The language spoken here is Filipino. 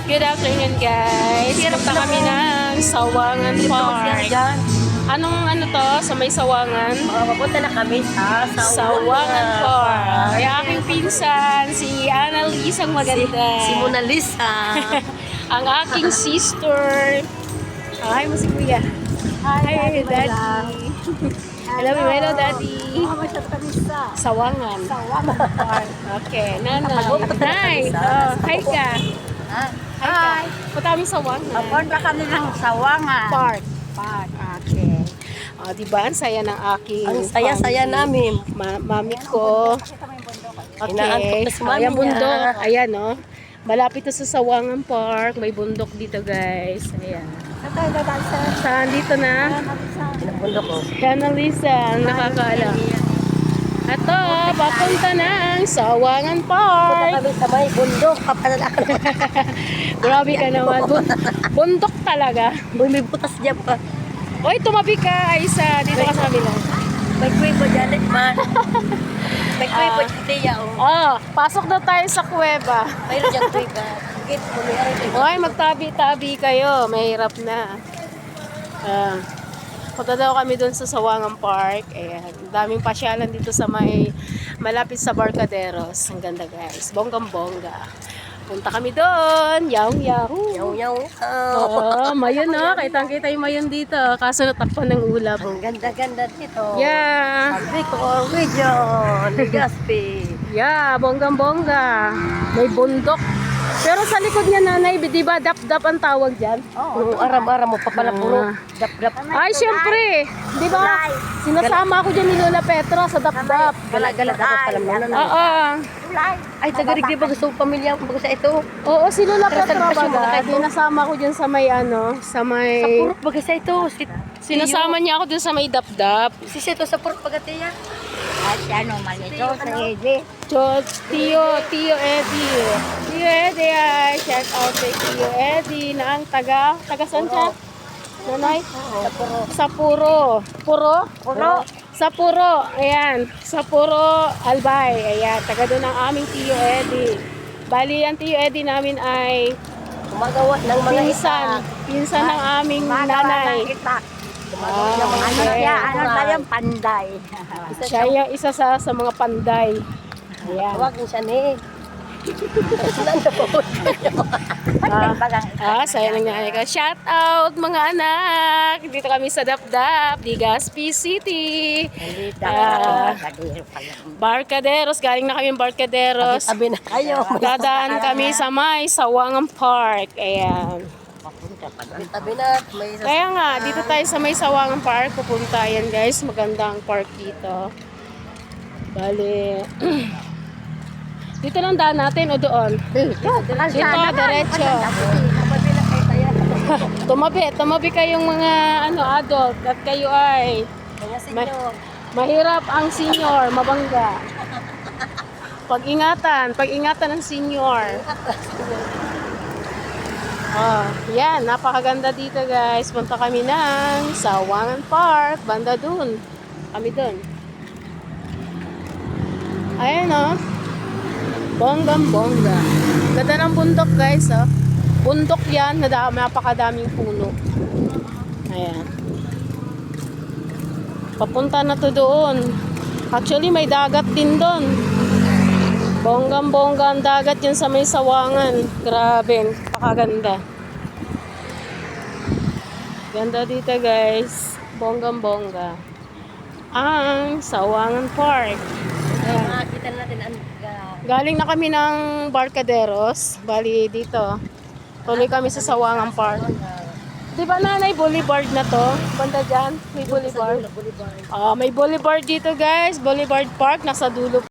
Good afternoon, guys. Punta kami ng Sawangan Park. Anong ano to? Sa may Sawangan? Papunta na kami sa Sawangan Park. Ay, aking pinsan, si Annalise ang maganda. Si Mona Lisa. Ang aking sister. Hi mo si Kuya. Hi, Daddy. Hello, Daddy. Sawangan. Park. Okay, Nanay. Hi. Oh, hi ka. Hi. Punta kami Sawangan. Papunta kami ng Sawangan. Park. Okay. O, diba? Ang saya ng aking Ang saya-saya family. namin. Mami ko. Inaantok Okay. na si Mami Ayan, bundok. niya. Ayan, no? Malapit to sa Sawangan Park. May bundok dito, guys. Ayan. Saan dito na? Pinabundok ko. Annalisa, ang nakakaalam. Ito, papunta ng Sawangan Park. Punta kami sa may bundok. Kapalalak. Grabe ka naman. Bundok talaga. Uy, may butas dyan pa. Oy, tumabi ka, Aisa. Dito ka sa kabila. May kuwi po dyan, man. May kuwi po dyan, Tia. Oh, pasok na tayo sa kuweba. Mayroon dyan kuwi ba? Git, pumayari dito. Oy, magtabi-tabi kayo. Mahirap na. Punta daw kami dun sa Sawangan Park. Ayan. Ang daming pasyalan dito sa may malapit sa Barcaderos. Ang ganda, guys. Bonggang-bongga. Punta kami doon. Yahoo! Yaw-yaw. Oo, mayon na. Kitang-kita yung mayon dito. Kaso natakpan ng ulap. Ang ganda-ganda dito. Yeah. Sabi ko, region, Legazpi. Yeah, bonggang-bongga. May bundok. Pero sa likod niya, nanay, di ba dap-dap ang tawag dyan? Oo, aram-aram mo pa pala puro dap-dap. Ay, syempre. Di ba? Sinasama ako dyan ni Lola Petra sa dap-dap. Gala-gala ako pala mo. Oo. Ay, tagarig di ba gusto pamilya ko baga sa ito? Oo, si Lola Pero Petra saan pa siya baga. makakain? Sinasama ko dyan sa may ano, sa may... Sa purot baga sa ito. Sinasama niya ako dyan sa may dap-dap. Si Seto sa purot baga tiya. At ano man ito sa Ede. Tio Eddie. Tio Eddie, ay, shout out kay Tio Eddie na ang taga saan siya? Nanay? Sa Puro. Puro? Sa Puro. Ayan. Sa Puro, Albay. Ayan. Taga doon ang aming Tio Eddie. Bali, ang Tio Eddie namin ay Gumagawa ng mga pinsan ng aming nanay. Ano siya? Ano tayong panday? Siya yung isa sa mga panday. Ayan. Tawagin siya ni. Saya ng nanay ko. Shout out mga anak. Dito kami sa Dapdap, Legazpi City. Barcaderos. Galing na kami Barcaderos. Tabi na kayo. Dadaan kami sa may Sawangan Park. Ayan. Tabi na. Kaya nga, dito tayo sa may Sawangan Park. Pupunta yan, guys. Magandang park dito. Bale. Dito lang daan natin o doon? Dito, diretso. Tumabi kayong mga adult at kayo ay mahirap ang senior, mabangga. Pag-ingatan ng senior. Yan, napakaganda dito, guys. Punta kami ng Sawangan Park, banda dun. Kami dun. Ayan, Bonggang-bongga. Ganda ng bundok, guys, Bundok yan, napakadaming puno. Ayan. Papunta na to doon. Actually, may dagat din doon. Bonggang-bongga ang dagat yan sa may Sawangan. Grabe, napakaganda. Ganda dito, guys. Bonggang-bongga. Ang Sawangan Park. Ayan. Makakita natin ang Galing na kami ng Barcaderos. Bali dito. Tuloy kami sa Sawangan Park. Di ba nanay, boulevard na to? Banda dyan, may boulevard. May boulevard dito, guys. Boulevard Park, nasa dulo.